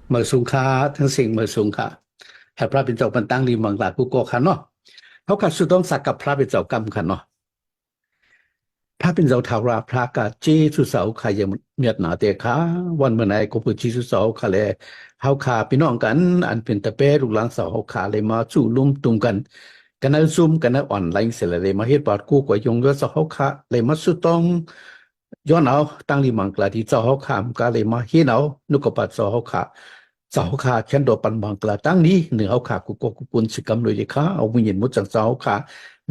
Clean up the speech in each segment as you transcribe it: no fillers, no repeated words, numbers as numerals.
เมื่อสุงค่าทั้งสิ่งเมื่อสุงค่าให้พระเป็นเจ้าปันตั้งรีมังลากุโกขันเนาะเขาขัดสุดต้องสักกับพระเป็นเจ้ากรรมขันเนาะพระเป็นเจ้าทาราพระกาเจสุสาวขายยังเมียดหนาเตขาวันเมื่อไหร่ก็พูดจีสุสาวขาเลยเขาขาพี่น้องกันอันเป็นตะเป้ลูกหลานสาวเขาขาเลยมาจู่ลุ่มตุ่มกันนั้นซุ่มกันนั้นอ่อนไหลเสร็จเลยมาเฮ็ดบาดกู้กว่ายงยศสาวเขาขาเลยมาสุดต้องย้อนเอาตั้งรีมังกลาที่เจ้าเขาขามก็เลยมาเฮ็ดเอานุกปัดสาวเขาขาสาวขาแค่นโดปันบังกลาตั้งนี้เหนือเขาขากุกกุปุนสิกรรมเลยค่ะเอาวิญญาณมุดจากสาวขา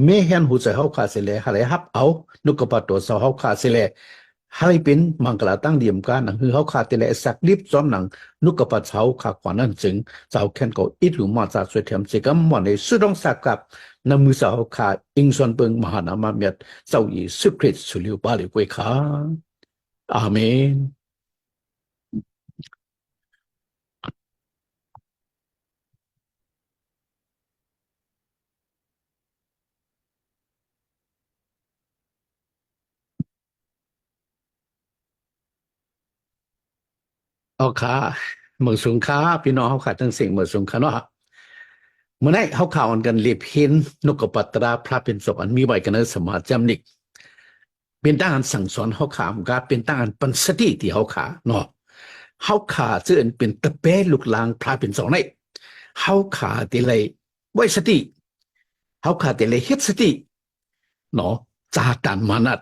เมื่อเห็นหูใจเขาขาเสร็จเลยอะไรฮับเอานุกปัดตัวสาวเขาขาเสร็จเลยให้เป็นมังกลาตั้งเดียมกันหนังคือเขาขาเตเลยสักลิบซ้อมหนังนุกปัดสาวขาขวานั่นจึงสาวแค่นก็อิดหูมาจากสวยเทียมสิกรรมวันในสุดต้องสักกับนำมือสาวขาอิงส่วนเปิงมหานามาเมียดสาวอีสุคริตสุลิวบาลิกวยขาอาเมน เอาขาเมืองสงขลาพี่น้องเขาขาดทั้งสิ่งเมืองสงขลาเนาะเมื่อไหร่เขาข่าวกันเรียบเห็นนกกระปัตราพระเป็นศพอันมีไว้กันในสมาจำนิกเป็นตั้งอันสั่งสอนเขาขามกาเป็นตั้งอันปัญสติที่เขาขาเนาะเขาขาเสื่อเป็นตะเป้ลูกลางพระเป็นสองในเขาขาตีเลยไว้สติเขาขาตีเลยเฮ็ดสติเนาะจาตันมานัด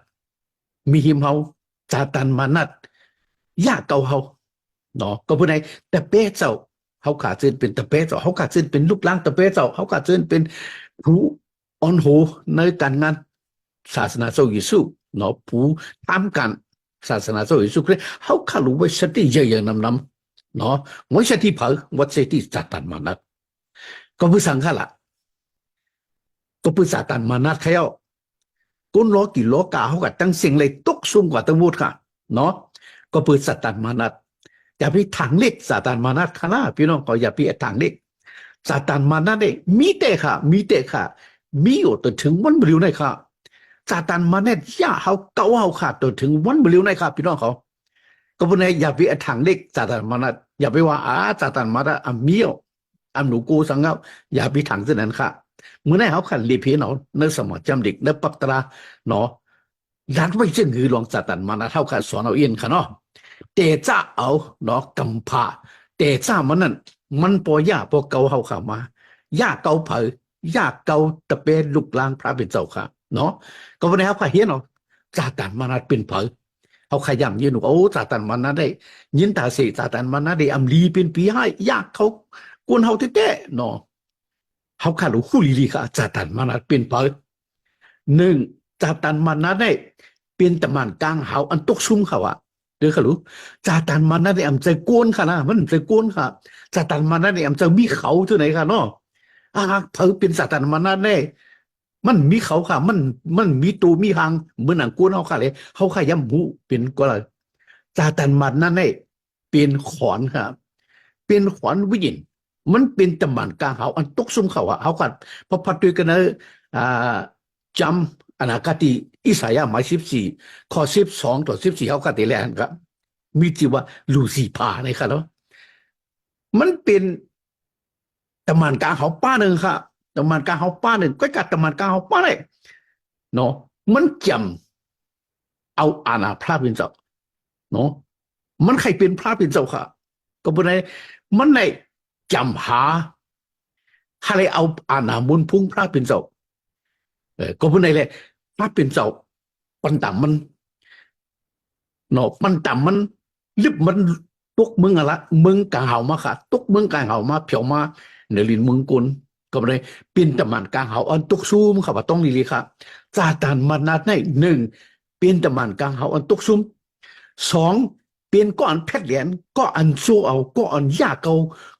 มีหิมเขาจาตันมานัดยากเก่าเขาเนาะก็ผู้ใดแต่เป้เจ้าเขาขาดเส้นเป็นตะเป้เจ้าเขาขาดเส้นเป็นลูกหลางตะเป้เจ้าเขาขาดเส้นเป็นผู้อ่อนโหในการงานศาสนาเจ้าเยซูเนาะผู้ตามกันศาสนาเจ้าเยซูคริสต์เขาขาดรู้ไว้สติเยอะๆนำเนาะไม่ใช่ที่เผาวัดเสติจัดตันมานัดก็ผู้สังฆละก็ผู้สาตันมานัดเขาก้นล้อกี่ล้อกาเขากัตั้งเสียงเลยตกซุ่มกว่าตั้งวูดค่ะเนาะก็เปิดสตันมานัดอย่าไปถังเล็กสตันมานัดค่ะนะพี่น้องก็อย่าไปถังเล็กสตันมานัดเนี่ยมีแต่ค่ะมีแต่ค่ะมีอยู่ตัวถึงวันบริวในค่ะสตันมานัดย่าเขาเก่าเขาค่ะตัวถึงวันบริวในค่ะพี่น้องเขาก็พูดในอย่าไปถังเล็กสตันมานัดอย่าไปว่าสตันมานัดเมียวหนูกูสังเกตอย่าไปถังเส้นนั้นค่ะเมื่อไหร่เขาขันรีพีเนาะเนื้อสมองจำเด็กเนื้อปักตราเนาะยันไว้เช่นคือหลวงสตันมานะเท่ากับสอนเอาเองค่ะเนาะเตจ้าเอาเนาะกำพาเตจ้ามันนั่นมันปอย่าปอเกาเฮาขามาย่าเกาเผยย่าเกาตะเปนลูกลางพระเป็นเจ้าค่ะเนาะก็วันนี้เขาขายเห็นเนาะสตันมานะเป็นเผยเขาขยันยืนโอ้สตันมานะได้ยินตาเสสตันมานะได้อำลีเป็นปีให้ยากเขากวนเฮาเต้ๆเนาะเขาขาดหูลีลีค่ะสตันมานะเป็นเผยหนึ่งจาตันมานะได้เป็นตะมันกลางเขาอันตกซุ่มเขาอะเดี๋ยวเขารู้จาตันมานะได้อำใจกวนค่ะนะมันใจกวนค่ะจาตันมานะได้อำใจมีเขาที่ไหนค่ะเนาะเธอเป็นจาตันมานะได้มันมีเขาค่ะมันมีตัวมีหางเหมือนหนังกวนเขาค่ะเลยเขาขย้ำหูเป็นก็เลยจาตันมานะได้เป็นขอนค่ะเป็นขอนวิญญาณมันเป็นตะมันกลางเขาอันตกซุ่มเขาอะเขากัดพอพัดด้วยกันนะอ่า จำอนาคติอิสายาหมาย14ข้อ12ต่อ14เขาก็ตีแลนครับมีชื่อว่าลูซีพาในครับเนาะมันเป็นตะมันกลางเขาป้าหนึ่งค่ะตะมันกลางเขาป้าหนึ่งก็กัดตะมันกลางเขาป้าเลยเนาะมันจำเอาอาณาพระเป็นเจ้าเนาะมันใครเป็นพระเป็นเจ้าค่ะก็เป็นไงมันในจำหาอะไรเอาอาณามุนพุ่งพระเป็นเจ้าก็เป็นไงเลยพระเป็นเจ้าปันต่ำมัน เนาะมันต่ำมันลิบมันตุกมึงอะละมึงกางเหามาค่ะตุกมึงกางเหามาเผียวมาเนลินมึงกุลก็เลยเป็นตะมันกางเหาอันตุกซูมค่ะว่าต้องลีค่ะซาตานมันนัดในหนึ่งเป็นตะมันกางเหาอันตุกซูมสองเป็นก้อนเพชรเหรียญก็อันสู้เอาก็อันยากเกา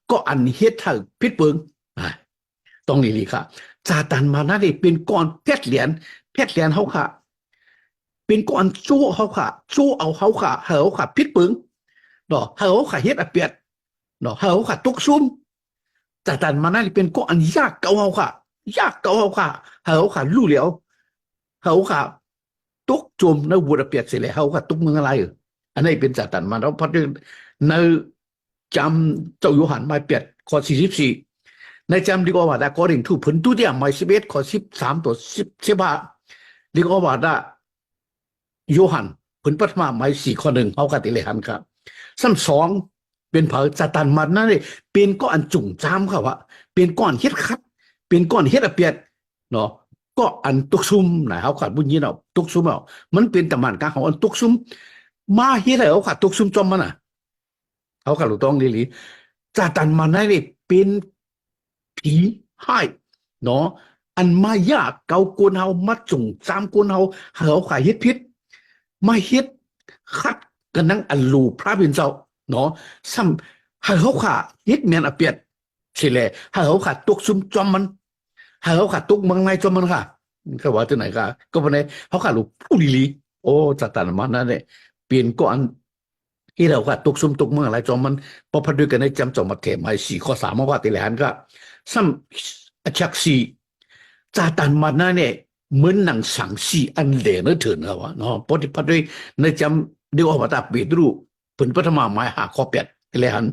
ก็อันเฮ็ดให้พิษเปิงต้องลีค่ะซาตานมานัดนี่เป็นก้อนเพชรเหรียญเขาค่ะเป็นก่อนสู้เขาค่ะสู้เอาเขาค่ะเขาค่ะพิษปึงเนาะเขาค่ะเฮ็ดอเปียดเนาะเขาค่ะตุกซุ่มแต่ตันมานั่นเป็นก่อนยากเก่าเขาค่ะยากเก่าเขาค่ะเขาค่ะลู่เหลียวเขาค่ะตุกจมในวัวเปียดเสร็จแล้วเขาค่ะตุกเมืองอะไรอันนี้เป็นจัดตันมาแล้วพอดีใน จำเจ้าโยหันไม้เปียดข้อ44ในจำดีกว่าได้ก็ริ่งถูกผลตู้เดียไม้11ข้อ13ตัว15ดีกว่าได้โยหันผลปฐมไม้4ข้อ1เขากติเลยหันครับซ้ำสองเป็นเผาจตันมันนั่นเลยเป็นก้อนจุ่มจ้ำเขาว่าเป็นก้อนเฮ็ดคัดเป็นก้อนเฮ็ดเปียดเนาะก็อันตุกซุ่มนะเขาขาดบุญยีเนาะตุกซุ่มเนาะมันเป็นตะมันกลางของอันตุกซุ่มมาเฮ็ดอะไรเขาขาดตุกซุ่มจอมมันอ่ะเขาขาดลูกต้องลีจตันมันนั่นเลยเป็นผีให้เนาะอันมายากเกากวนเฮามาจุ่มจ้ำกวนเฮาเขาขาดเฮ็ดพิษมาเฮ็ดคัดกันนั่งอันลูพระเป็นเจ้าเนาะซ้ำให้เขาขาเฮ็ดเมียนอเปียดสิแลให้เขาขาตุกซุ่มจอมมันให้เขาขาตุกเมืองในจอมมันค่ะก็ว่าที่ไหนค่ะก็บ่ได้เขาขาลูกผู้ลีโอ้จัดตันมันนั่นแหละเปลี่ยนก่อนที่เราขาตุกซุ่มตุกเมืองอะไรจอมมันพอพด้วยกันในจำจอมมาเทมา4ข้อ3มาว่าติแลนก็ซ้ำชัก4จัดตันมันนั่นเนี่ยเหมือนหนังสังสีอันเหลนเถินเขาว่าเนาะพอที่พด้วยในจำเดี๋ยวว่าตาปิดรูผลปฐมหมาย5ข้อ8เลยหัน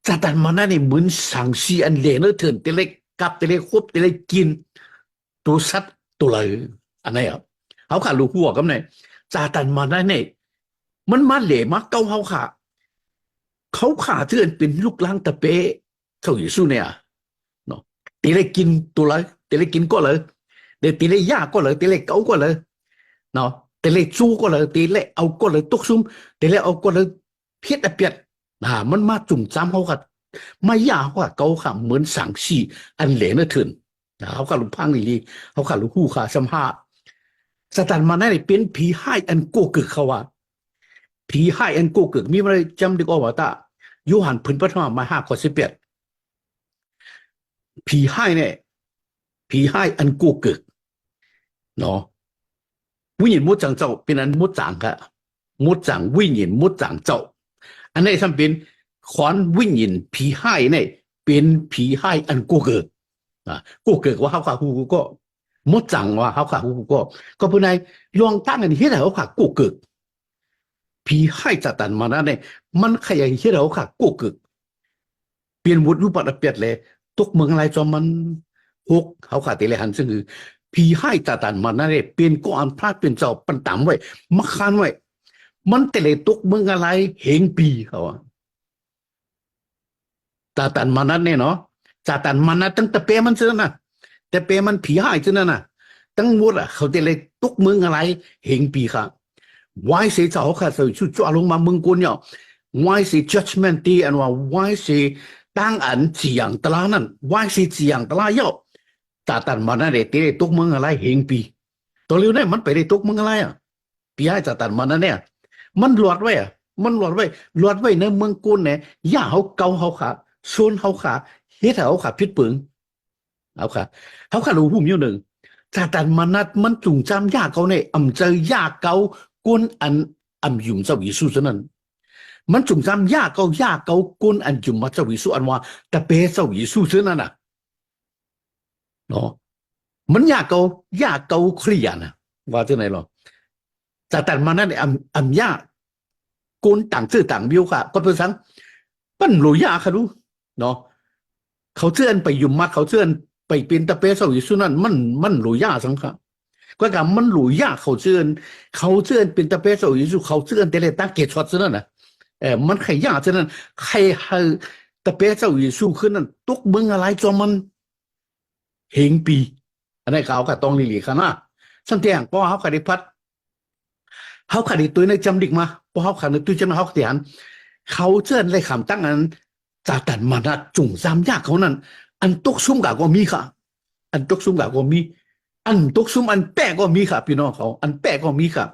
จาตันมันนั่นนี่เหมือนสังสีอันเหลนเถินเตเล็กกับเตเล็กคบเตเล็กกินตัวสัตว์ตัวเลยอันไหนอ่ะเขาขาลูกหัวกันเนี่ยจาตันมันนั่นนี่มันมาเหลมาเก้าเขาขาเถื่อนเป็นลูกล้างตะเปะเขาอยู่สู้เนี่ยเนาะเตเล็กกินตัวเลยเตเล็กกินก็เลยเดี๋ยวเตเล็กยาก็เลยเตเล็กเก้าก็เลยเนาะเตเล็กจู้ก็เลยเตเล็กเอาก็เลยตุกซุ่มเตเล็กเอาก็เลยเพี้ยนเปียดมันมาจุ่มจ้ำเขาค่ะไม่ยากว่าเขาค่ะเหมือนสังสีอันเหลนเถินเขาค่ะลูกพังนี่เขาค่ะลูกหูค่ะสัมภาสตันมาได้เป็นผีให้อันโกกึกเขาว่าผีให้อันโกกึกมีอะไรจำดีกว่าตาโยหันผลปฐมมา5ข้อ18ผีให้เนี่ยผีให้อันโกกึกเนาะวิญญาณมุดจังเจ้าเป็นอันมุดจังค่ะมุดจังวิญญาณมุดจังเจ้าอันนี้ทำเป็นขอนวิญญาณผีให้เนี่ยเป็นผีให้อันโกเกิดโกเกิดว่าเขาขาหูก็มุดจังว่าเขาขาหูก็เพื่อนายลองตั้งอันเฮ็ดให้เขาขาโกเกิดผีให้จัดตันมานั่นเนี่ยมันขยายเฮ็ดให้เขาขาโกเกิดเปลี่ยนวุฒิรูปแบบเปลี่ยนเลยตกเมืองอะไรจอมมันหกเขาขาตีเลยหันซึ่งคือผีให้จัดตันมานั่นเนี่ยเปลี่ยนก้อนพลาดเป็นเจ้าปันต่ำไว้มาคานไว้มันแต่เลยตกเมืองอะไรเหงปีเขาตาตันมานัดเนี่ยเนาะจาตันมานัดตั้งแต่เปมันเจอนะแต่เปมันผีหายเจอนะตั้งหมดอ่ะเขาแต่เลยตกเมืองอะไรเหงปีค่ะวายเสียเจ้าค่ะสุดจ้าลงมาเมืองกุนเนี่ยวายเสีย judgment ตีอันว่าวายเสียตั้งอันจีอย่างตลานั้นวายเสียจีอย่างตลาเยอะจาตันมานัดเนี่ยตีเลยตกเมืองอะไรเหงปีตัวเลี้ยวเนี่ยมันไปได้ตกเมืองอะไรอ่ะปีให้จาตันมานัดเนี่ยมันหลอดไว้อ่ะมันหลอดไว้ในเมืองกุนเนี่ยย่าเขาเกาเขาขาส่วนเขาขาเฮ็ดเขาขาพิษปึงเอาค่ะเขาขารู้หุ่มอยู่หนึ่งจาตันมานัดมันจุงจำยากเขาเนี่ยเจอยากเกากุนอันยุ่มเจ้าวิสุนั้นมันจุงจำยากเกกุนอันยุ่มมาเจ้าวิสุอันว่าแต่เปเจ้าวิสุนั้นน่ะเนาะมันยากเกาเคลียนะว่าที่ไหนหรอจาตันมานัดเนี่ยยากกุนต่างซื่อต่างบิวค่ะก็เป็นสังปั้นหลุยยาค่ะดูเนาะเขาเชื่อนไปยุ่มมัดเขาเชื่อนไปเป็นตะเปเสาอยู่สุนั้นมันหลุยยาสังค่ะก็กำมันหลุยยาเขาเชื่อนเป็นตะเปเสาอยู่สุเขาเชื่อนแต่เลยตั้งเกตช็อตซะนั่นน่ะมันใครยาซะนั่นใครให้ตะเปเสาอยู่สุขึ้นนั่นตุกเมืองอะไรจอมันเหงปีอันนี้เขาก็ต้องลีค่ะนะสันเตียงเพราะเขาขัดพัดเขาขัดตัวในจำดิกมาเพราะเขาขัดตัวจำเขาเตียนเขาเชื่อเลยคำตั้งอันจาตันมานะจุ่มซ้ำยากเขานั้นอันตกซุ่มกะก็มีค่ะอันตกซุ่มกะก็มีอันตกซุ่มอันแปะก็มีค่ะพี่น้องเขาอันแปะก็มีค่ะ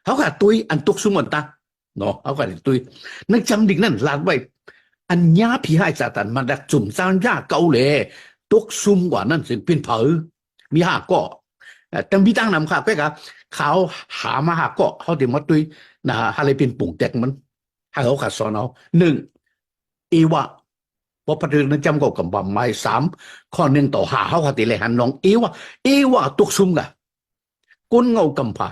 เขาขาดตุยอันตกซุ่มอันตาเนาะเขาขาดตุยนั่นจำดิ่งนั่นลาดไว้อันยาผีให้จาตันมาดักจุ่มซ้ำยากเก่าเลยตกซุ่มกว่านั่นสิเป็นเผอมีห้าก็แต่มีตั้งนำค่ะแค่กับเขาหามาหาก็เขาเดี๋ยวมาตุยนะอะไรเป็นปุ่งแตกมันให้เขาขาดสอนเอา1เอวะพอพระเดือนจำก็กำบังไม้3ข้อ1ต่อ5เขาขาดตีเลยหันน้องเอวะตุกซุ่มกะก้นเงากำผา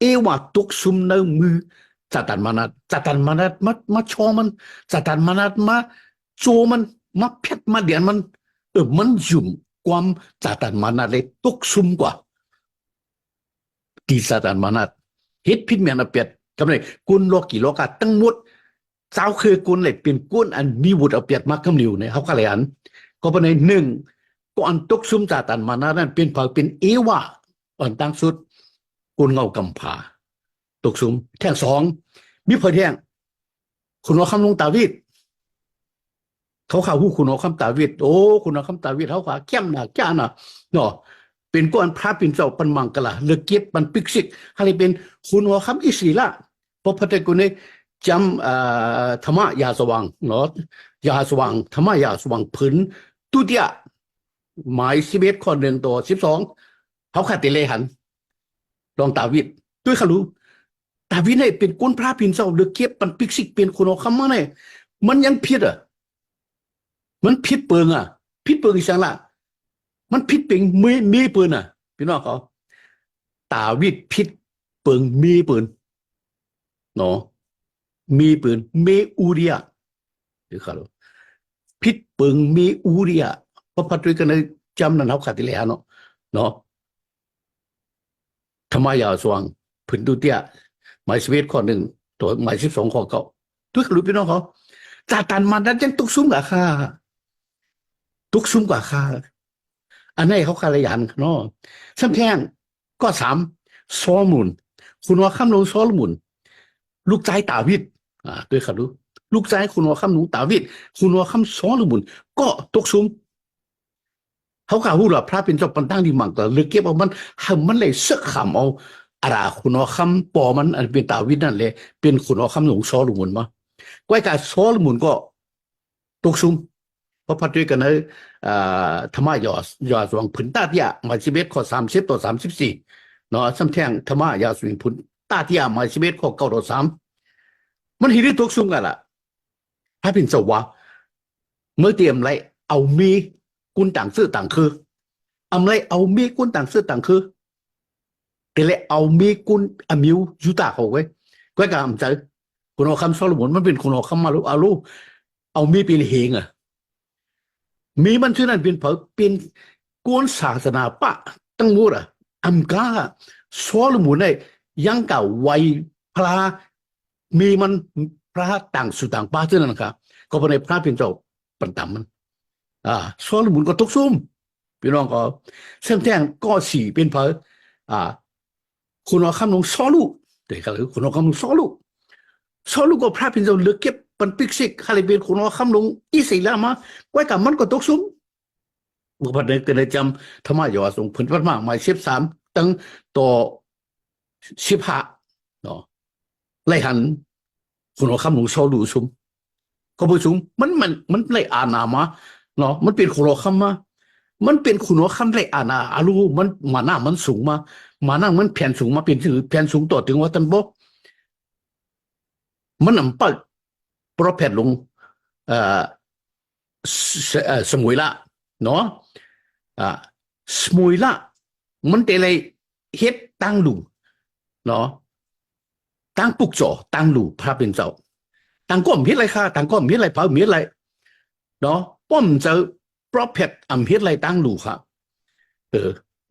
เอวะตุกซุ่มในมือ ซาตานมานัดซาตานมานัดมาชอมันซาตานมานัดมาโจมันมาเพชรมาเดียนมันมันยุ่มความซาตานมานัดเลยตกซุ่มกว่าที่ซาตานมานัดเฮ็ดพิษเมียนอเปียดกำไรกุนโลกีโลกาตั้งหมดเจ้าคือกุนเลยเป็นกุนอันมีวุฒิอเปียดมากกำนิวเนี่ยเขาก็เลยอันก็เป็นหนึ่งก็อันตกซุ่มซาตานมานัดนั้นเป็นเผาเป็นเอวาอันตั้งสุดกุนเงากำผาตกซุ่มแท่งสองมีพอแท่งคุณเอาคำลงตาวิดเขาข่าวหูคุณเอาคำตาวิดโอ้คุณเอาคำตาวิดเขาข่าวเข้มหนักจ้าน่ะเนาะเป็นก้อนพระปิ่นเจ้าปันมังกะละเลือกเก็บปันปิกซิกอะไรเป็นคุณเอาคำอิสีละพอพระเจ้ากุนเนี่ยจำธรรมะยาสว่างเนาะยาสว่างธรรมะยาสว่างผืนตุติยะหมาย11ข้อ1ต่อ12เขาขัดติเลหันลองตาวิดด้วยเขารู้ตาวิดเนี่ยเป็นก้นพระปิ่นเจ้าเลือกเก็บปันปิกซิกเป็นคุณเอาคำมาเนี่ยมันยังผิดอ่ะมันผิดเปิงอ่ะผิดเปิงอีสังละมันผิดเปิงมีปืนอ่ะพี่น้องเขาตาวิดผิดเปิงมีปืนเนาะมีปืนเมอูเรียเดี๋ยวเขาผิดเปิงเมอูเรียเพราะพัดด้วยกันในจำนั้นเขาขัดที่แล้วเนาะธรรมายาสว่างผืนตุเตียหมาย11ข้อ1ตัวหมาย12ข้อ9ด้วยเขารู้พี่น้องเขาซาตานมันนั้นยังตุกซุ่มกับข้าตุกซุ่มกว่าข้าอันนี้เขาคารยันเนาะซ้ำแท่งก็3ซอลมุนคุณว่าคำลงซอลมุนลูกชายตาวิดด้วยเขารู้ลูกชายคุณว่าคำลงตาวิดคุณว่าคำซอลมุนก็ตุกซุ่มเขาข่าวหูหลับพระเป็นเจ้าปันตั้งดีมั่งแต่เลือกเก็บเอามันเลยเสกขำเอาอะไรคุณว่าคำปอมันอันเป็นตาวิดนั่นเลยเป็นคุณว่าคำหลงซอลมุนมาก้อยการซอลมุนก็ตุกซุ่มเพราะพัดด้วยกันในธรรมะยอสว่างผืนตาที่หมาย11ข้อ30ต่อ34เนาะซ้ำแท่งธรรมะยอสว่างผืนตาที่หมาย11ข้อ9ต่อ3มันเห็นได้ตุกซุ่มกันล่ะถ้าเป็นสวะเมื่อเตรียมไรเอามีกุนต่างซื่อต่างคืออำไรเอามีกุนต่างซื่อต่างคือแต่เลยเอามีกุนอมิวยูตาเขาไว้ก้อยการอำใจคุณเอาคำซอลมุนมันเป็นคุณเอาคำมาลุอาลูเอามีเป็นเฮงอ่ะมีมันชื่อนั้นเป็นเผาเป็นกวนศาสนาปะตั้งมูดอ่ะอัมกาซอลมุนเนี่ยยังเก่าไวพระมีมันพระต่างสุต่างป้าชื่อนั้นนะครับก็เป็นในพระเป็นเจ้าปันต่ำมันซอลมุนก็ตกซุ่มพี่น้องก็เส้นแท่งก็สี่เป็นเผาคุณเอาคำลงซอลูเด็กก็คือคุณเอาคำลงซอลูก็พระเป็นเจ้าเลือกเก็บปันปิกซิกฮาริเบนคุณเอาคำลงอีสิลามาไว้กับมันก็ตกซุ่มบุคคลก็เลยจำธรรมะยอส่งผลพัดมากหมาย13ตั้งต่อ15เนาะไล่หันคุณเอาคำลงซอลูซุ่มก็ผู้ซุ่มมันไล่อานามาเนาะมันเป็นคุณเอาคำมามันเป็นคุณเอาคำไล่อานาอาลูมันมาหน้ามันสูงมาหน้ามันแผ่นสูงมาเป็นถือแผ่นสูงต่อถึงว่าตันบอกมันนำปัดโปรเพดลงสมุยละเนาะสมุยละมันเตเลยเฮ็ดตั้งลูเนาะตั้งปุกจ่อตั้งลูพระเป็นเจ้าตั้งก้มเฮ็ดอะไรค่ะตั้งก้มเฮ็ดอะไรเผาเฮ็ดอะไรเนาะป้อมเจอโปรเพดอำเฮ็ดอะไรตั้งลูค่ะ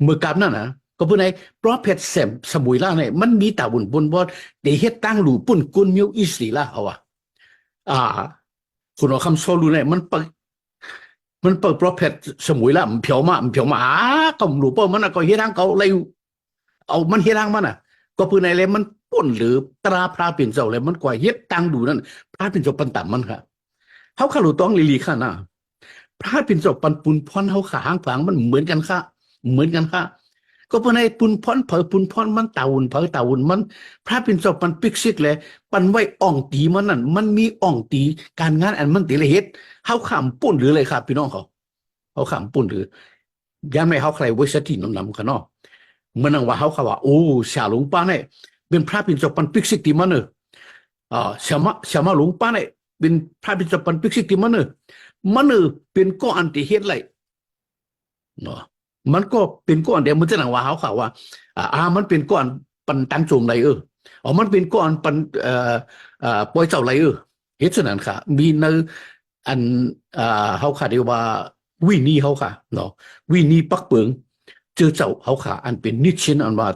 เมื่อกลับนั่นนะก็พูดในโปรเพดสมุยละเนี่ยมันมีตาบุญบนบอดเดเฮ็ดตั้งลูปุ่นกุนมิวอิสลีละเอาคุณเอาคำโซลูเนี่ยมันเปิดโปรเพดสมุยละมันเพียวมาก็หลูป้อมันก็เฮ็ดทางเขาเลยเอามันเฮ็ดทางมันก็พูดในเลยมันป่นหรือตราพระเป็นเจ้าเลยมันกว่าเฮ็ดตั้งดูนั่นพระเป็นเจ้าปันต่ำมันค่ะเขาขาหลูต้องลีค่ะนะพระเป็นเจ้าปันปุนพรเขาขาหางฝังมันเหมือนกันค่ะก็เพราะในปุนพรเผอปุนพรมันเต่าหุ่นเผอเต่าหุ่นมันพระเป็นเจ้าปันปิกซิกเลยปันไว้อ่องตีมันนั่นมันมีอ่องตีการงานอันมันตีเลยเฮ็ดเขาขำปุ่นหรืออะไรครับพี่น้องเขาขำปุ่นหรือยังไม่เขาใครไว้สตินำกันเนาะเมื่อนังว่าเขาว่าโอ้ชาหลวงป้าเนี่ยเป็นพระเป็นเจ้าปันปิกซิกตีมันเนอะชามาหลวงป้าเนี่ยเป็นพระเป็นเจ้าปันปิกซิกตีมันเนอะเป็นก้อนที่เฮ็ดไรเนาะมันก็เป็นก้อนเดียวมันจะหนังว่าเขาว่ามันเป็นก้อนปันตั้งจงไร อ๋อมันเป็นก้อนปันปล่อยเจ้าไหลเฮ็ดฉะนั้นค่ะมีในอันเขาค่ะเรียกว่าวินี่เขาค่ะเนาะวินี่ปักเปิงเจอเจ้าเขาค่ะอันเป็นนิชินอันว่า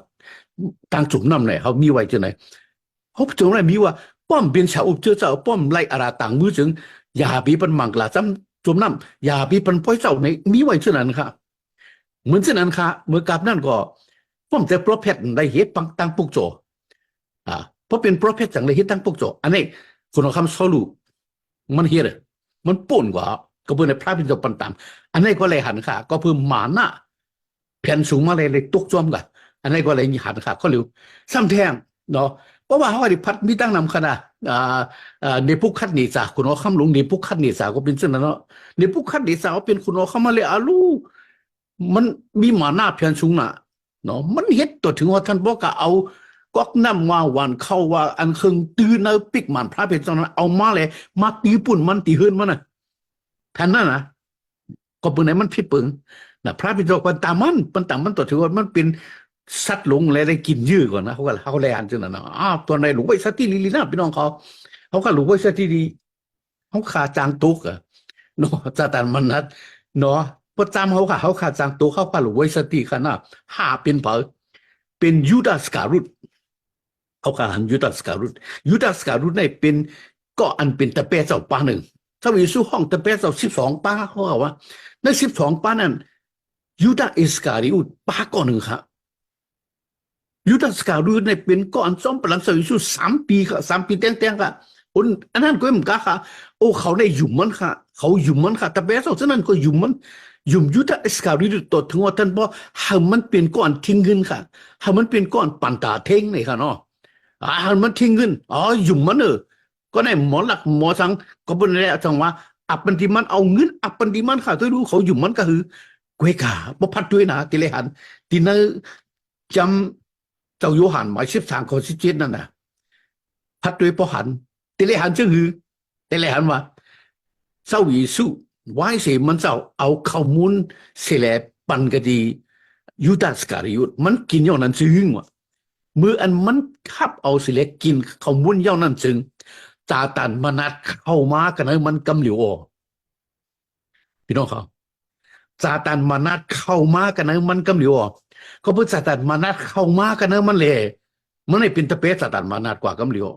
ตั้งจุ่มน้ำไหนเขามีไว้จังไหนเขาจุ่มไหนมีว่าป้อมเป็นชาวอุบเจอเจ้าป้อมไล่อาราต่างมือจึงอย่าบีปันมังกลาจำจุ่มน้ำอย่าบีปันปล่อยเจ้าในมีไว้จังนั้นค่ะเหมือนฉะนั้นค่ะเมื่อกับนั่นก็ป้อมจะปลอบแพทย์ได้เหตุปังตั้งปุกโจ เพราะเป็นประเภทจังเลยที่ตั้งปกโจอันนี้คุณเอาคำสรุปมันเฮียเลยมันป่นกว่าก็เพื่อในพระพิจารณาตามอันนี้ก็เลยหันค่ะก็เพื่อหมาหน้าแผ่นสูงมาเลยตกจอมกันอันนี้ก็เลยหันค่ะก็เร็วซ้ำแทงเนาะเพราะว่าเขาอธิพัฒน์มีตั้งนำขนาดในผู้คัดหนีจากคุณเอาคำลงในผู้คัดหนีจากก็เป็นเช่นนั้นเนาะในผู้คัดหนีจากก็เป็นคุณเอาคำมาเลยอาลูมันมีหมาหน้าแผ่นสูงน่ะเนาะมันเฮ็ดตัวถึงว่าท่านบอกก็เอา ก็นำว่าวันเข้าว่าอันเครื่องตื่นเอาปิกมันพระเป็นตอนนั้นเอามาเลยมาตีปุ่นมันตีหืนมันนะท่านนั่นนะก็ปืนไหนมันผิดปึงนะพระเป็นตัวมันตามมันตัวถือว่ามันเป็นสัตว์หลงอะไรได้กินยื้อก่อนนะเขาเลยอ่านจังนั้นนะตัวไหนหลงไว้สติลีนะพี่น้องเขาก็หลงไว้สติดีเขาขาจางตุกอะเนาะซาตานมันนัดเนาะประจำเขาขาจางตุกเขาก็หลงไว้สติขนาดหาเป็นเผอเป็นยูดาสการุต เขากาหันยูดาสการุตเนี่ยเป็นก็อันเป็นตะเปะเจ้าป้าหนึ่งถ้าวิสุห้องตะเปะเจ้า12 ป้าเขาบอกว่าใน12 ป้านั้นยูดาอิสการุตป้าก่อนหนึ่งครับยูดาสการุตเนี่ยเป็นก่อนซ้อมปลังสวิสุ3 ปีค่ะ3 ปีเต็งๆค่ะอันนั้นก็เหมือนกันค่ะโอ้เขาได้ยุ่มมันค่ะเขายุ่มมันค่ะตะเปะเจ้าฉะนั้นก็ยุ่มมันยุ่มยูดาอิสการุตตัวถึงว่าท่านบอกให้มันเป็นก่อนทิ้งเงินค่ะให้มันเป็นก่อนปันตาเท่งเลยค่ะเนาะ มันทิ้งเงินยุ่มมันก็ในหมอหลักหมอสังก็เป็นอะไรจังว่าอับปันที่มันเอาเงินอับปันที่มันค่ะตัวรู้เขายุ่มมันก็คือเกวกาบ่พัดด้วยนะติเลหันที่นั่นจำเจ้าโยหันหมาย13 ข้อ 17นั่นนะพัดด้วยพอหันติเลหันจึงคือติเลหันว่าเจ้ายิสุไว้เสียมันเจ้าเอาข้อมูลเสลปันกดียูดาสการยุทมันกินอย่างนั้นจึงว่ามืออันมันขับเอาสิเล็กกินเขามุ่นเย่านั่นจึงจาตันมานัดเข้ามากันนะมันกำเหลียวพี่น้องเขาจาตันมานัดเข้ามากันนะมันกำเหลียวก็เพื่อจาตันมานัดเข้ามากันนะมันเลยมันไม่เป็นตะเปสจาตันมานัดกว่ากำเหลียว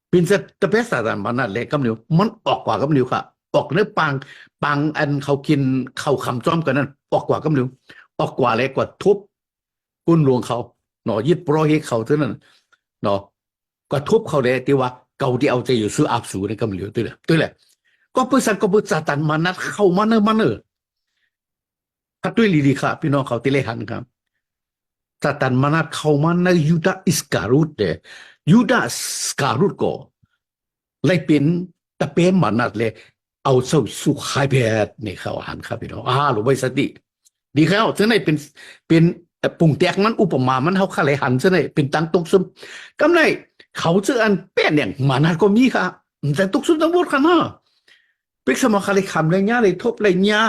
เป็นตะเปสจาตันมานัดเลยกำเหลียวมันออกกว่ากำเหลียวค่ะออกเนื้อปังอันเขากินเขาคำจ้อมกันนั้นออกกว่ากำเหลียวออกกว่าเลยกว่าทุบกุนหลวงเขาเนาะยึดโปรเฮกเขาเท่านั้นเนาะก็ทุบเขาเลยที่ว่าเกาที่เอาใจอยู่ซื้ออาบสูในกำเหลียวตัวแหละก็เพื่อสันก็เพื่อซาตันมานัดเข้ามาเนอะพัดด้วยลีค่ะพี่น้องเขาติเลหันครับซาตันมานัดเข้ามาในยูดาอิสการุตเดยูดาสการุตก็เลยเป็นตะเปมมานัดเลยเอาสุขายแพทย์นี่เขาหันครับพี่น้องหรือไว้สติดีแล้วฉะนั้นเป็นปุ่งแตกมันอุปมามันเขาขายหันซะเลยเป็นตังตกซึมกำไรเขาเจออันแป้นเนี่ยมานาก็มีค่ะแต่ตกซึมทั้งหมดค่ะเนาะเป็กสมองขายคำอะไรเงี้ยเลยทบอะไรเงี้ย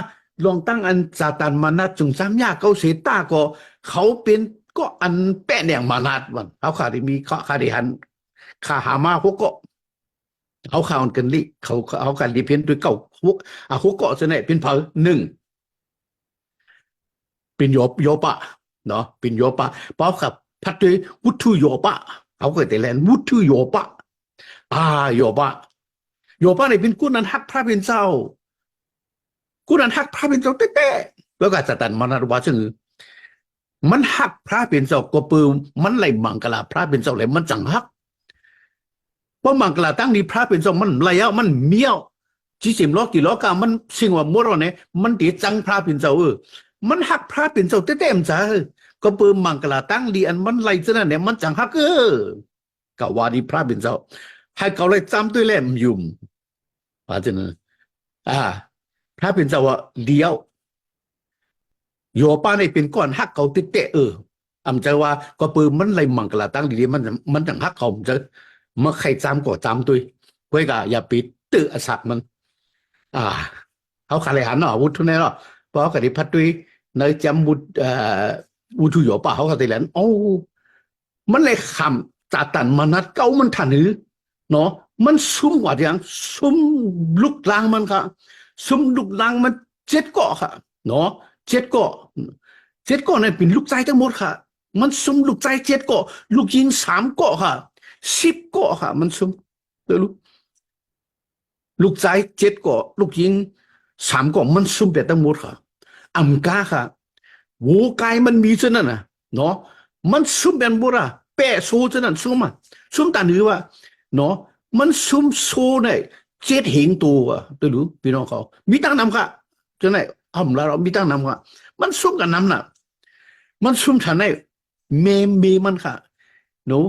ลองตั้งอันซาตานมานาจุงซ้ำยาเขาเสียตาก็เขาเป็นก็อันแป้นเนี่ยมานาวันเขาขาดมีเขาขาดหันขาหามาพวกก็เขาข่าวกันลิเขากันรีเพียนด้วยเก่าพวกพวกก็จะเนี่ยเป็นเผาหนึ่งเป็นโยปะเนาะเป็นโยปะเพราะกับพัดด้วยวุฒิโยปะเขาเคยแต่แลนวุฒิโยปะโยปะเนี่ยเป็นกู้นั้นฮักพระเป็นเจ้ากู้นั้นฮักพระเป็นเจ้าเต้ๆแล้วก็จะตันมันว่าซึ่งมันฮักพระเป็นเจ้าก็ปืมมันไหลมังกลาพระเป็นเจ้าเลยมันจังฮักเพราะมังกลาตั้งนี้พระเป็นเจ้ามันระยะมันเมียว40 ล้อกี่ล้อกามันสิ่งว่ามัวเนี่ยมันตีจังพระเป็นเจ้ามันหักพระเป็นเจ้าเต้มจ้าก็เปิมมังกลาตั้งดีอันมันไหลซะนั่นเนี่ยมันจังฮักกะว่าดีพระเป็นเจ้าให้เขาเลยจำด้วยแหลมยุ่มว่าจะเนี่ยพระเป็นเจ้าว่าเดียวโยป้าในเป็นก้อนฮักเขาเต้อำใจว่าก็เปิมมันไหลมังกลาตั้งดีมันจังฮักเขาจะมาใครจำก็จำด้วยเว้ยกะอย่าปิดตื้ออสัตมันเขาขายหันเนาะวุฒิเนี่ยเนาะเพราะกะดิพัดด้วยในจำวุฒิวุฒิโยป่าเขาก็ตีแหลนมันเลยค ซาตันมานัดเก้ามันทันหรือเนาะมันซุ่มว่าอย่างซุ่มลุกลางมันค่ะซุ่มลุกลางมันเจ็ดเกาะค่ะเนาะเจ็ดเกาะเจ็ดเกาะเนี่ยเป็นลูกใจทั้งหมดค่ะมันซุ่มลูกใจเจ็ดเกาะลูกยิง3 เกาะค่ะ10 เกาะค่ะมันซุ่มเดี๋ยวลูกใจ7 เกาะลูกยิง3 เกาะมันซุ่มไปทั้งหมดค่ะอำกาค่ะโวกายมันมีเท่านั้นนะเนาะมันซุ่มเป็นบุระแปะโซเท่านั้นซุ่มอ่ะซุ่มตาหนือว่าเนาะมันซุ่มโซเนี่ย7 เหงตัวอ่ะตัวรู้พี่น้องเขามีตั้งนำค่ะจะไหนอ้ำแล้วเรามีตั้งนำค่ะมันซุ่มกันนำน่ะมันซุ่มฉันไหนเมมันค่ะเนาะ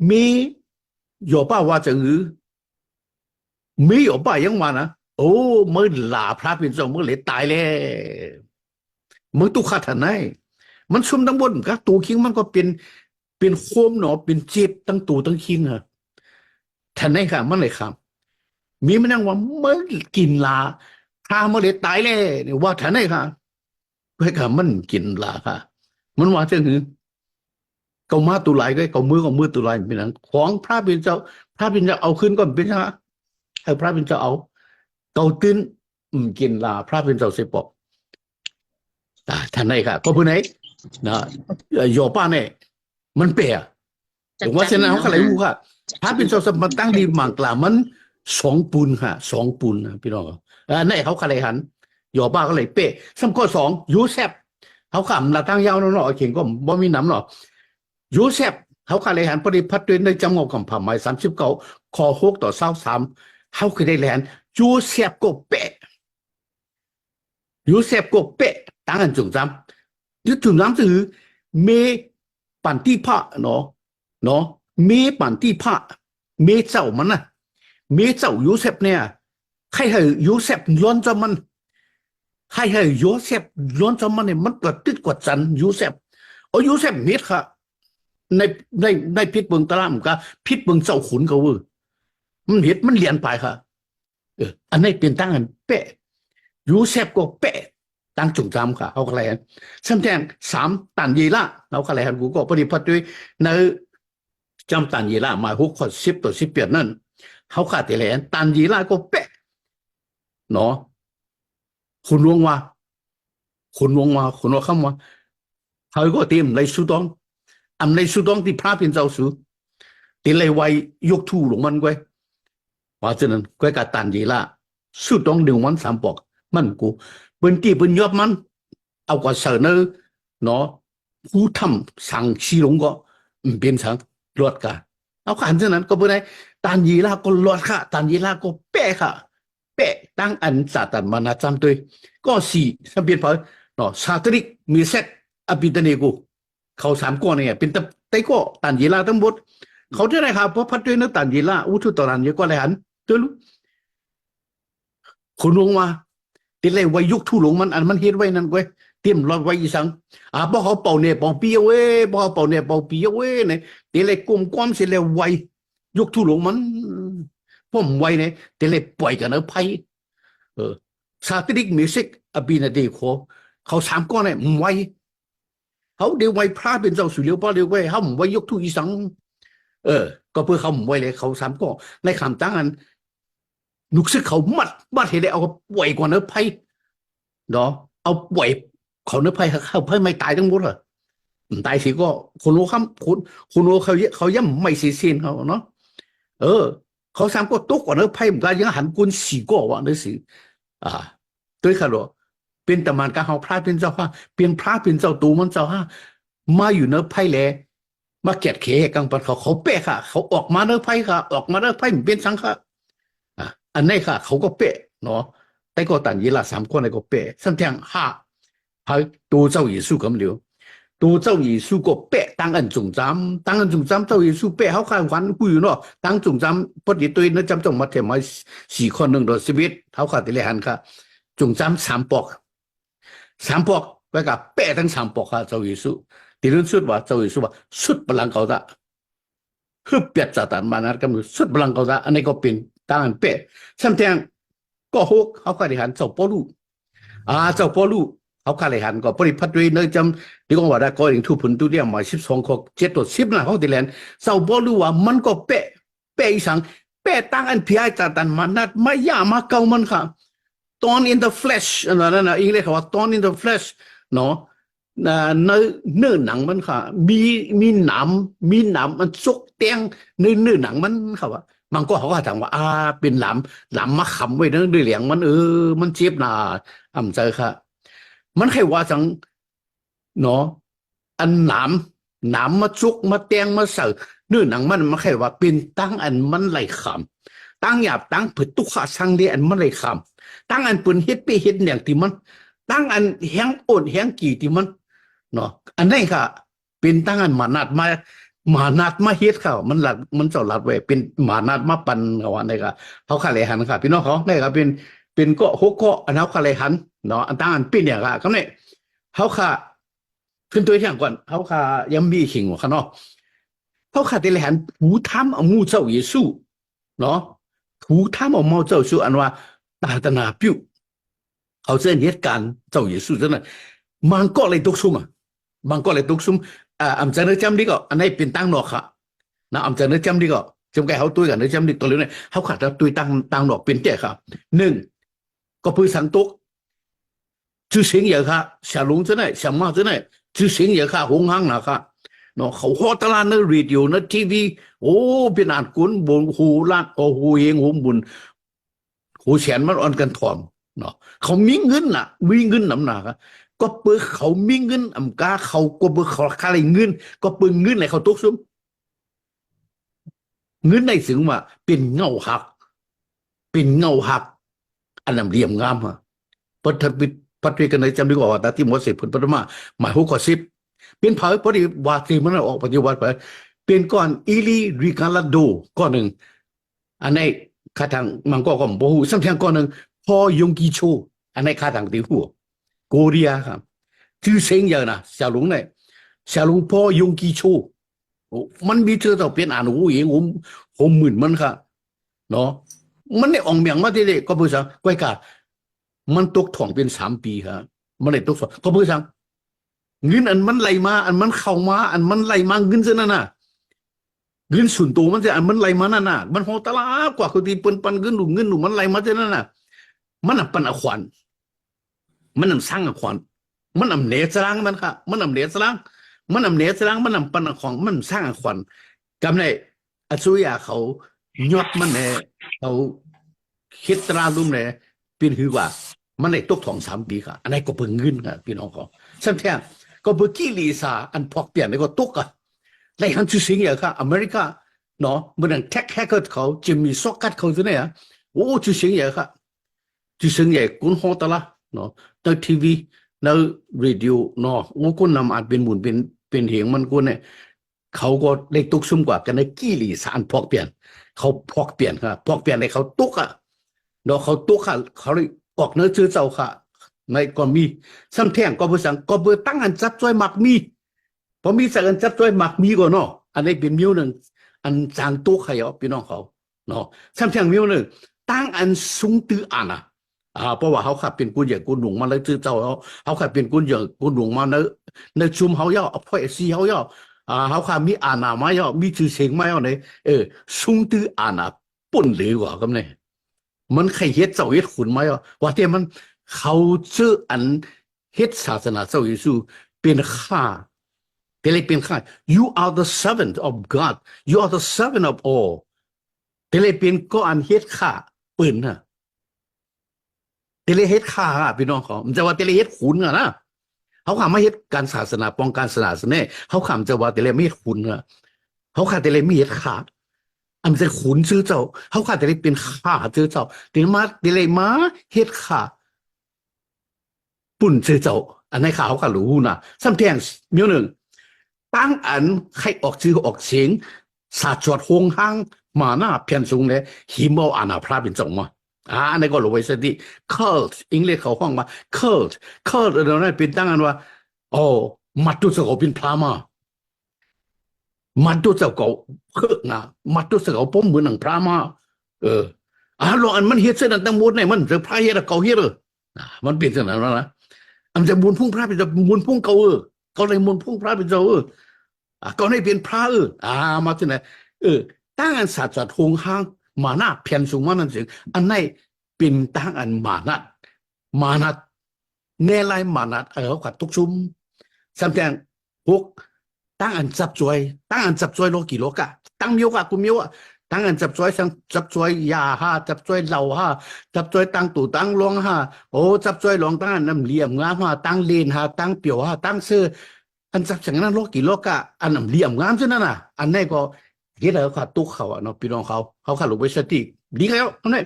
เม有爸ว่าจะหือไม่有爸ยังว่านะโอ้เมื่อหลาพระเป็นเจ้าเมื่อเลยตายแล้วมึงตุขัดทันไหนมันซุ่มทั้งบนก็ตัวคิงมันก็เป็นโคมเนาะเป็นเจ็บตั้งตัวตั้งคิงฮะทันไหนค่ะมันเลยครับมีมันนั่งว่าเมื่อกินลาพาเมื่อเลยตายแล้วว่าทันไหนค่ะเพื่อค่ะมันกินลาค่ะมันว่าจะหือเกามาตุลายก็เกามือตุลายเป็นหนังของพระเป็นเจ้าพระเป็นเจ้าเอาขึ้นก่อนเป็นฮะให้พระเป็นเจ้าเอาเกาตื้นกินลาพระเป็นเจ้าเสปอกท่านไหนค่ะก็ผู้ไหนนะโยป้าเนี่ยมันเปียถึงว่าเช่นนั้นเขาอะไรรู้ค่ะพระเป็นเจ้าสมบัติตั้งดีมังกลามัน2 ปูนค่ะ2 ปูนนะพี่น้องไหนเขาอะไรหันโยป้าก็เลยเป๊ะสำข้อ2ยูเซฟเขาขำละตั้งยาวเนาะเข่งก็บ่มีน้ำหรอกยูเซฟเขาอะไรหันปฏิพัฒน์ด้วยในจำงอกของผ่าไม้39 ข้อ 6 ต่อ 23เขาคือได้แลนยูเซฟก็เป๊ะยูเซฟก็เป๊ะตั้งกันจุงจำยุจุงจำคือเมปันที่พระเนาะเมปันที่พระเมเจ้ามันนะเมเจ้ายูเซฟเนี่ยใครให้ยูเซฟล้วนจะมันใครให้ยูเซฟล้วนจะมันเนี่ยมันกระติดกว่าจันยูเซฟยูเซฟเม็ดค่ะในพิษเบิงตะล่ามก็พิษเบิงเจ้าขุนก็เวอร์มันเห็ดมันเลียนไปค่ะอันนี้เป็นตั้งกันเป๊ะยูเซฟก็เป๊ะตั้งจุงจำค่ะเอาอะไรกันซ้ำแทง3 ตันยีละเอาอะไรกันกูก็ปฏิพัฒน์ด้วยในจำตันยีละมา6 ข้อ 10 ต่อ 11นั่นเขาขาดแต่แหลนตันยีละก็เป๊ะเนาะคุณวงว่าคุณว่าคำว่าเขาก็เตรียมในสุดองในสุดองที่พระเป็นเจ้าสูตีเลยไว้ยกทูหลงมันไว้เพราะฉะนั้นก็การตันยีละสุดอง1 วัน 3 ปอกมันกูเป็นกี่เป็นยอดมันเอากว่าเสนอเนาะผู้ทำสั่งชีหลงก็เป็นสั่งลดกันเอาขันเท่านั้นก็เป็นไงตันยีละก็ลดค่ะตันยีละก็เป๊ะค่ะเป๊ะตั้งอันสาตันมานาจำด้วยก็4 สัมเพียนพอเนาะซาตริกมีเซตอภิตเนกูเขา3 ก้อนเนี่ยเป็นแต่ก็ตันยีละทั้งหมดเขาจะได้ครับเพราะพัดด้วยนักตันยีละอุทุตรันเยอะกว่าอะไรหันตัวรู้คุณลงมาตีเลยไว้ยุคทูหลงมันอันมันเฮ็ดไว้นั่นเว้ยเตรียมรอไว้อีสังบ่เขาเป่าเนี่ยเป่าปีเว้ยบ่เขาเป่าเนี่ยเป่าปีเว้ยเนี่ยตีเลยกุมความเสร็จแล้วไว้ยุคทูหลงมันผมไว้เนี่ยตีเลยปล่อยกันเอาไพ่ซาติริกมิวสิกอบินาดีโคเขา3 ก้อนเนี่ยไว้เขาเดี๋ยวไว้พระเป็นเจ้าสุเลียวป้าเดียวไว้เขาไว้ยกทูอีสังก็เพื่อเขาไว้เลยเขา3 ก้อนในคำตั้งอันนุกซึกเขามัดเห็นได้เอาปล่อยกว่าเนื้อไพ่เนาะเอาปล่อยเขาเนื้อไพ่เขาไพ่ไม่ตายทั้งหมดเหรอตายสิก็คนรู้คำคุณรู้เขาย่ำไม่เสียสิ้นเขาเนาะเขา3 ก็ตกกว่าเนื้อไพ่เหมือนกันยังหันกุน4 ก็ว่าเนื้อสิด้วยค่ะหรอเป็นตำนานการเขาพระเป็นเจ้าค่ะเป็นพระเป็นเจ้าตูมันเจ้าค่ะมาอยู่เนื้อไพ่แลมาเกียดเขกังปันเขาเป๊ะค่ะเขาออกมาเนื้อไพ่ค่ะออกมาเนื้อไพ่เป็นสังค่ะอันนี้ค่ะเขาก็เป๊ะเนาะแต่ก็ตันยีละ3 คนก็เป๊ะสัมเทียงให้ตัวเจ้าเยซู咁了ตัวเจ้าเยซูก็เป๊ะตั้งอันจงจำตั้งอันจงจำเจ้าเยซูเป๊ะเขาข้างวันคุยเนาะตั้งจงจำพอดีตัวนั้นจำจงมาเทมา4 คน1 ต่อ 11เขาขาดที่เลยหันค่ะจงจำ3 ปอก3 ปอกไว้กับเป๊ะทั้ง3 ปอกค่ะเจ้าเยซูที่นั้นสุดว่าเจ้าเยซูว่าสุดพลังเขาจะฮึบเปียดจัดมานัดกันสุดพลังเขาจะอันนี้ก็เป็นตั้งอันเป๊ะซ้ำแทงก็6เขาก็ได้หันเจ้าปอลูเจ้าปอลู เขาขาเลยหันก็ปริพัดด้วยเนื้อจำที่กว่าได้ก็อย่างทุพนตุเดียมา12 ข้อ 7 ต่อ 10นะเขาติแลนเศร้าบอกรู้ว่ามันก็เป๊ะอีสังเป๊ะตั้งอันพี่ไอ้ตาตันมันนัดไม่ยามาเก่ามันค่ะตอน in the flesh นั่นนะอังกฤษเขาว่าตอน in the flesh เนาะเนื้อหนังมันค่ะมีหนามมันซุกเตียงเนื้อหนังมันค่ะว่ามันก็เขาก็ถามว่าเป็นหลามมาขำไว้เนื้อด้วยเหลียงมันมันเจ็บหนาใจค่ะมันแค่ว่าจังเนาะอันหนามมาซุกมาเตียงมาเสือเนื้อหนังมันแค่ว่าเป็นตั้งอันมันไหลขำตั้งหยาบตั้งผึดตุกขาสังเดียอันมันไหลขำตั้งอันปืนเฮ็ดไปเฮ็ดอย่างที่มันตั้งอันแห้งโอนแห้งกี่ที่มันเนาะอันนี้ค่ะเป็นตั้งอันมานัดมาเฮ็ดเขามันเจ้าหลัดไว้เป็นมานัดมาปันเขาอันนี้ค่ะเขาขาเลยหันค่ะพี่น้องเขาได้ค่ะเป็นก็หกก็อันเขาขาเลยหันเนาะอันตั้งอันเป็นอย่างค่ะก็เนี่ยเขาค่ะขึ้นตัวอย่างก่อนเขาค่ะยังมีขิงว่าค่ะเนาะเขาค่ะแต่ละหันผู้ทำเอามูเจ้าเยซูเนาะผู้ทำเอามูเจ้าเยซูอันว่าตาตนาปิ้วเขาเส้นเหตุการณ์เจ้าเยซูเท่านั้นมันก็เลยตกซุ่มมันก็เลยตกซุ่มอำจารย์จำดีก็อันนี้เป็นตั้งนอกค่ะนะอำจารย์จำดีก็จำแกเขาตัวกันเนื้อจำดีตัวเร็วเนี่ยเขาขาดตัวตั้งนอกเป็นเจ้าค่ะ1ก็พื้นสังตุกชื่อเสียงเยอะค่ะ小龙之内小马之内ชื่อเสียงเยอะค่ะหงหังนะคะเนาะเขาฮอตลาดในรีดิโอในทีวีโอ้เป็นอ่านกุนบนหูลานหูเองหูบุญหูแฉนมันอ่อนกันถ่อมเนาะเขามีเงินน่ะมีเงินน้ำหนักก็เปิดเขามีเงินอำกาเขาก็เปิดเขาค่าอะไรเงินก็เปิดเงินไหนเขาตกซุ่มเงินในสึงว่าเป็นเงาหักอันนั้นเหลี่ยมงามฮะปัทวิกันในจำดีกว่าแต่ที่หมดสิบผลปฐมาหมาย60เป็นเผยพอดีวาทีมันออกปฏิวัติไปเป็นก่อนอิลีริกาลาโดก้อนหนึ่งอันนี้ข้าทางมันก็บอกหูสัมผัสก้อนหนึ่งพอยงกีโชอันนี้ข้าทางตีหัวโกเรียครับชื่อเสียงเยอะนะ小龙พอยงกีโชมันมีเธอต่อเป็นอ่านหูเองผมหมื่นมันค่ะเนาะมันได้ออกเมียงมาที่นี่ก็เพื่อสั่งก้อยกามันตกถ่องเป็น3 ปีครับมันได้ตกถ่องก็เพื่อสั่งเงินอันมันไหลมาอันมันเข้ามาอันมันไหลมาเงินเส้นนั่นน่ะเงินส่วนตัวมันจะอันมันไหลมานั่นน่ะมันโหตลาดกว่าคนที่ปันเงินหนูมันไหลมาเส้นนั่นน่ะมันปันอขวัญมันสร้างอขวัญมันเนสร้างมันค่ะมันเนสร้างมันเนสร้างมันปันอขวัญมันสร้างอขวัญกำในอสุยาเขายอดมันเนี่ยเขาคิดตราลุ่มเนี่ยเป็นหือว่ามันได้ตกถ่อง3 ปีค่ะอันนี้ก็เพิ่งเงินค่ะพี่น้องเขาสัมผัสก็เบอร์กี้ลีซาอันพอกเปลี่ยนแล้วก็ตกอ่ะแล้วหันชื่อเสียงอย่างค่ะอเมริกาเนาะเมื่อนั้นแท็กแฮกเกอร์เขาจะมีซอกกัดเขาตัวเนี่ยโอ้ชื่อเสียงอย่างค่ะชื่อเสียงอย่างกุนโฮตละเนาะในทีวีในรีดิโอเนาะโอ้กุนนำอาจเป็นหมุนเป็นเหงมันกุนเนี่ยเขาก็ได้ตกซุ่มกว่ากันในกี้ลีซาอันพอกเปลี่ยนเขาพอกเปลี่ยนค่ะพอกเปลี่ยนในเขาตกอ่ะเนาะเขาตกค่ะเขาเลยออกเนื้อชื่อเจ้าค่ะในก็มีซ้ำแท่งก็เบอร์สั่งก็เบอร์ตั้งอันจับจ้อยหมักมีพอมีสั่งอันจับจ้อยหมักมีก็เนาะอันนี้เป็นมิวหนึ่งอันจางตัวขยอพี่น้องเขาเนาะซ้ำแท่งมิวหนึ่งตั้งอันสูงตื้ออันเพราะว่าเขาขับเป็นกุญแจกุญหลวงมาแล้วชื่อเจ้าเขาขับเป็นกุญแจกุญหลวงมาในชุมเขาย่อพ่อเอซีเขาย่อเขาขับมีอาณามาย่อมีชื่อเสียงมาย่อเนี่ยสูงตื้ออาณาปุ่นเลยกว่ากันเนี่ยมันใครเฮ็ดเจ้าเฮ็ดขุนมาย่อว่าแต่มันเขาชื่ออันเฮ็ดศาสนาเจ้าเยซูเป็นข้าเป็นอะไรเป็นข้า you are the servant of God you are the servant of all เป็นอะไรเป็นก็อันเฮ็ดข้าปืนนะเป็นอะไรเฮ็ดข้าพี่น้องเขามันจะว่าเป็นอะไรเฮ็ดขุนนะเขาขำไม่เฮ็ดการศาสนาป้องกันศาสนาเขาขำจะว่าเป็นอะไรไม่เฮ็ดขุนนะเขาขาดเป็นอะไรไม่เฮ็ดข้าอันจะขุนชื่อเจ้าเขาขาดเป็นอะไรเป็นข้าชื่อเจ้าแต่มาเป็นอะไรมาเฮ็ดข้าปุ่นเจอเจ้าอันในข่าวก็รู้นะซ้ำแทงมีหนึ่งตั้งอันใครออกชื่อออกเสียงสาจวดหงห้างมาหน้าเพียนสูงเลยหิมเอาอาณาพระเป็นจงมาอันนี้ก็รู้ไว้สิ cult อังกฤษเขาห้องมา cult เราเนี่ยเป็นตั้งอันว่าโอ้มัดตัวเจ้าเป็นพระมามัดตัวเจ้าก็เพิกนะมัดตัวเจ้าป้อมเหมือนหนังพระมาลองอันมันเฮ็ดเส้นตั้งหมดเนี่ยมันจะพระเฮ็ดเขาเฮ็ดมันเป็นเส้นนั้นนะ อันจะมูลพุ่งพระเป็นจะมูลพุ่งเก่าก็เลยมูลพุ่งพระเป็นเจ้าก็ให้เป็นพระมาที่ไหนตั้งอันศาสตร์หงห้างมานาเพียนสูงมานั่นสิอันไหนเป็นตั้งอันมานัดเนลัยมานัดเขาขัดทุกชุมสำแดงพวกตั้งอันจับจอยโลกี่โลกะตั้งมิวกะกูมิวตั้งอันจับจอยจับจอยยาฮะจับจอยเหล่าฮะจับจอยตั้งตู่ตั้งลวงฮะโอ้จับจอยลองตั้งอันน้ำเหลี่ยมงามฮะตั้งเลนฮะตั้งเปียวฮะตั้งเสื้ออันจับอย่างนั้นโลกี่โลกะอันน้ำเหลี่ยมงามเช่นนั้นน่ะอันนี้ก็เฮ็ดให้เขาตุกเขาเนาะพี่น้องเขาขาดลงไปสติดีแล้วอันนี้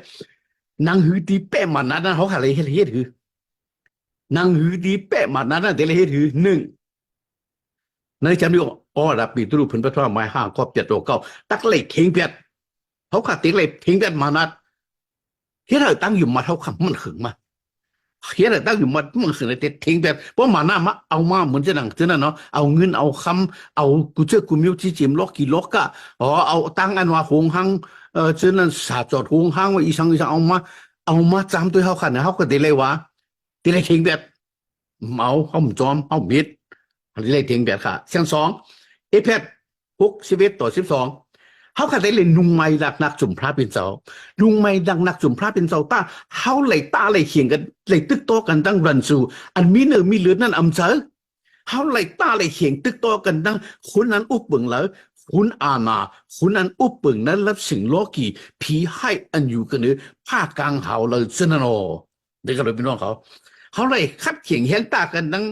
นางหือตีแป้มันนั้นเขาขาดเลยเฮ็ดหือนางหือตีแป้มันนั้นเดี๋ยวเลยเฮ็ดหือหนึ่งในจำนี้รับปีตุลุพันพระทว่าไม้ห้างครอบเจ็ดตัวเก้าตักเล็กเข่งเปียดเขาขาดติ๊กเล็กเข่งเปียดมานัดเฮ็ดให้ตั้งอยู่มาเท่าคำมันขึงมาเฮ็ดให้ตั้งอยู่มามันขึงเลยเข่งเปียดเพราะมาหน้ามาเอามาเหมือนจะหนังเจ้าเนาะเอาเงินเอาคำเอากูเชื่อกูมิวที่จิมล็อกกี่ล็อกกะเอาตั้งอันว่าหงหังเจ้านั้นสาจอดหงหังว่าอีสังเอามาจำตัวเขาขันนะเขาก็เดเลยว่าเดเลยเข่งเปียดเขาจอมเขามิดเลยเข่งเปียดค่ะเสียงสองเอเพด61-12เขาขัดได้เลยนุ่งไม้ดักนักจุ่มพระเป็นเจ้านุ่งไม้ดักนักจุ่มพระเป็นเจ้าต้าเขาเลยตาเลยเขียงกันเลยตึกโตกันตั้งรันสูอันมีเนื้อมีเลือดนั่นอำเจอเขาเลยตาเลยเขียงตึกโตกันตั้งคุณนั้นอุบเบิ่งแล้วคุณอาณาคุณนั้นอุบเบิ่งนั้นรับสิ่งโลกีผีให้อันอยู่กันเนื้อผ้ากลางเขาเลยเสนโนเด็กก็เลยเป็นน้องเขาเลยคัดเขียงแห้งตากันตั้ง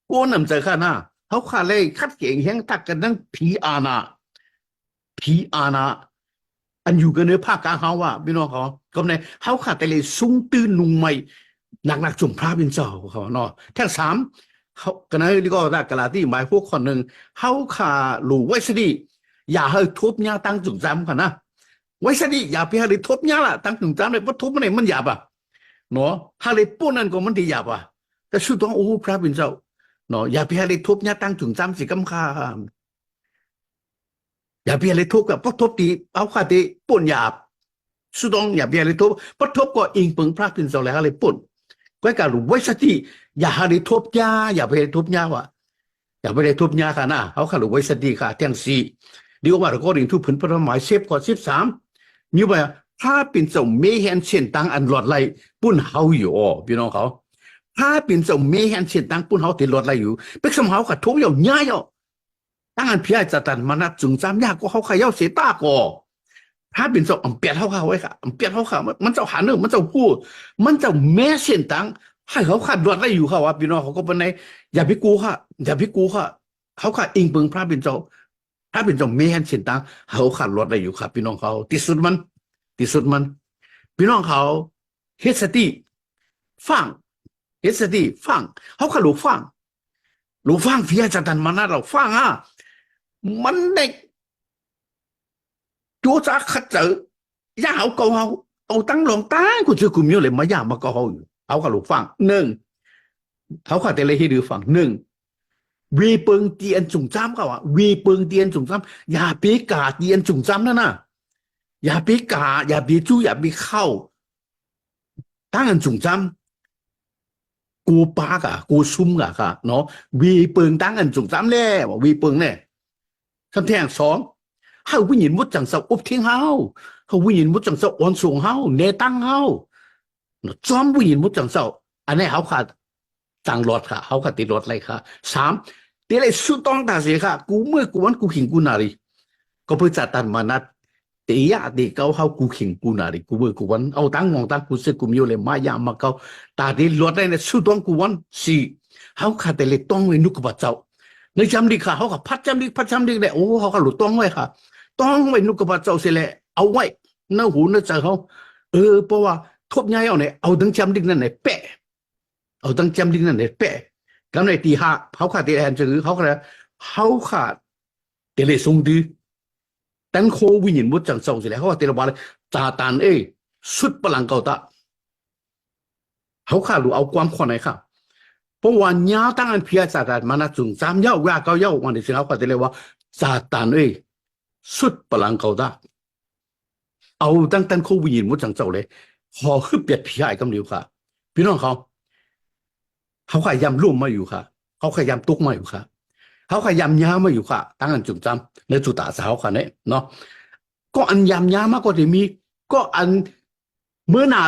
โก้นำเจอข้าหน้าเขาขาเลยคัดเขียงแห้งตากันตั้งผีอาณาอันอยู่กันเนื้อภาคกลางเขาว่าพี่น้องเขาก็ในเขาขาดแต่เลยซุ้งตื้นนุ่งไม่หนักจุ่มพระเป็นเจ้าเขาเนาะแค่สามเขากันนั้นนี่ก็ได้กระลาที่หมายพวกคนหนึ่งเขาขาหลูไว้สดีอย่าให้ทุบเนี่ยตั้งจุ่มจำกันนะไว้สดีอย่าไปให้ทุบเนี่ยละตั้งจุ่มจำเลยเพราะทุบมันหยาบอ่ะเนาะถ้าเลยปุ่นนั่นก็มันดีหยาบอ่ะแต่สุดท้ายโอ้พระเป็นเจ้าเนาะอย่าไปให้ทุบเนี่ยตั้งจุ่มจำสิกำคาอย่าเบียร์เลยทุบกับพระทบตีเอาขาตีปุ่นหยาบสุดองอย่าเบียร์เลยทุบพระทบก็อิงปึงพระขึ้นเสาแล้วเลยปุ่นก็การรู้ไว้สติอย่าให้เลยทุบยาอย่าไปเลยทุบยาวะอย่าไปเลยทุบยาค่ะนะเขาขารู้ไว้สติค่ะเที่ยงสี่ดีกว่าเราก็เรียนทุบผืนพระหมายเซฟก่อน13มีว่าถ้าเป็นเจ้าเมเห็นเช่นตังอันหลอดไหลปุ่นเฮาอยู่พี่น้องเขาถ้าเป็นเจ้าเมเห็นเช่นตังปุ่นเฮาติดหลอดไหลอยู่เป็นสมเขาขัดทุบอย่างง่ายตั้งอันพี่ไอ้จัดตันมานัดจุงจำยากก็เขาขย่าเสียตาก่อถ้าเป็นเจ้าเปียดเขาไว้ค่ะเปียดเขามันเจ้าหาเนื้อมันเจ้าพูดมันเจ้าแม่เส้นตังให้เขาขาดดวดได้อยู่ค่ะว่าพี่น้องเขาก็เป็นในอย่าพิกูค่ะเขาขาดอิงเปิงพระเป็นเจ้าถ้าเป็นเจ้าแม่เส้นตังเขาขาดรถได้อยู่ค่ะพี่น้องเขาที่สุดมันพี่น้องเขาเฮดสติฟังเขาขาดหลูกฟังพี่ไอ้จัดตันมานัดเราฟังมันเด็กจูจ้าขัดเจอย่าเอาตั้งลงตั้งกูเจอกูมีอะไรมาย่ามาก็เอากับลูกฟังหนึ่งเขาขัดแต่เลยให้ดูฟังหนึ่งวีเปิงเตียนจุ่มจ้ำเขาวีเปิงเตียนจุ่มจ้ำอย่าปีกาเตียนจุ่มจ้ำนั่นน่ะอย่าปีกาอย่าปีจู้อย่าปีเข้าตั้งอันจุ่มจ้ำกูปากกูซุ่มค่ะเนาะวีเปิงตั้งอันจุ่มจ้ำแล้ววีเปิงเนี่ยคำแทงสองเขาวิญญาณมุดจังเสาอุบทิ้งเขาวิญญาณมุดจังเสาอ่อนสูงเนตั้งจอมวิญญาณมุดจังเสาอันนี้เขาขาดจังรถค่ะเขาขาดติดรถอะไรค่ะสามเดี๋ยวเลยสุดต้องตาเสียค่ะกูเมื่อกูวันกูขิงกูนารีก็เพื่อจัดตันมานัดเตียเด็กเขากูขิงกูนารีกูเมื่อกูวันเอาตั้งมองตั้งกูเสกกูมีอะไรมายามาเขาตาดีรถได้เนี่ยสุดต้องกูวันสี่เขาขาดแต่เลยต้องไว้นุกบัดเจ้าในจำดีค่ะเขาก็พัดจำดีเลยโอ้เขาก็หลุดต้องไว้ค่ะต้องไว้นุกบัดเจ้าเสียแหละเอาไว้เนื้อหูเนื้อใจเขาเพราะว่าทบย้ายเอาเนี่ยเอาตั้งจำดีนั่นเนี่ยแปะเอาตั้งจำดีนั่นเนี่ยแปะกำในตีห้าเขาขาดตีแอนจือเขาขาดเตเลทรงดีตั้งโควิญญาณมุดจังเศร้าเสียแล้วเขาก็เตลบาเลยตาตานสุดพลังเก่าตาเขาขาดรู้เอาความข้อไหนค่ะเพราะวันยาตั้งอันเพียรสาการมานาจุงจำเย้าว่าเก้าเย้าวันนี้สิเขาก็จะเรียกว่าซาตานสุดพลังเก่าตาเอาตั้งโควิญญาณมุดจังเจ้าเลยพอขึ้นเปียดผีไอ้กำเดียวค่ะพี่น้องเขา เขาขยำร่วมมาอยู่ค่ะเขาขยำตุกมาอยู่ค่ะเขาขยำยามาอยู่ค่ะตั้งอันจุดจำในจุดตาสาวค่ะเนี่ยเนาะก็อันยำยามาก็จะมีก็อันเมื่อหนา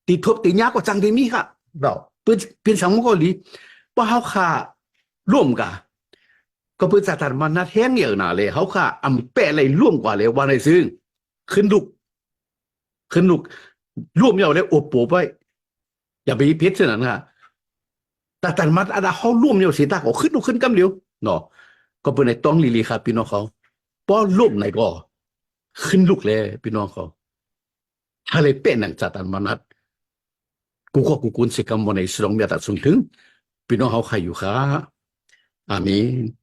ติดทบติดยาก็จังได้มีค่ะเราเป็นสังก็ดีเพราะเขาค่ะร่วมกันก็เป็นสถานมันนัดแห้งเยอะหนาเลยเขาค่ะอำแปะอะไรร่วมกว่าเลยวันไหนซึ่งขึ้นลุกขึ้นลุกร่วมเยอะเลยอบปูไปอย่าไปพิษเท่านั้นค่ะ แต่แต่มัดอาดาเขาร่วมเนี่ยสีตาก็ขึ้นดูขึ้นกำเดียวเนาะก็เป็นในต้องลีลีครับพี่น้องเขาป้อร่วมไหนก็ขึ้นลูกเลยพี่น้องเขาถ้าเลยเป็นหนังจัดอันมานัดกูก็กูกุนสิกรรมวันในสรองเมียตัดสูงถึงพี่น้องเขาใครอยู่ครับอามีน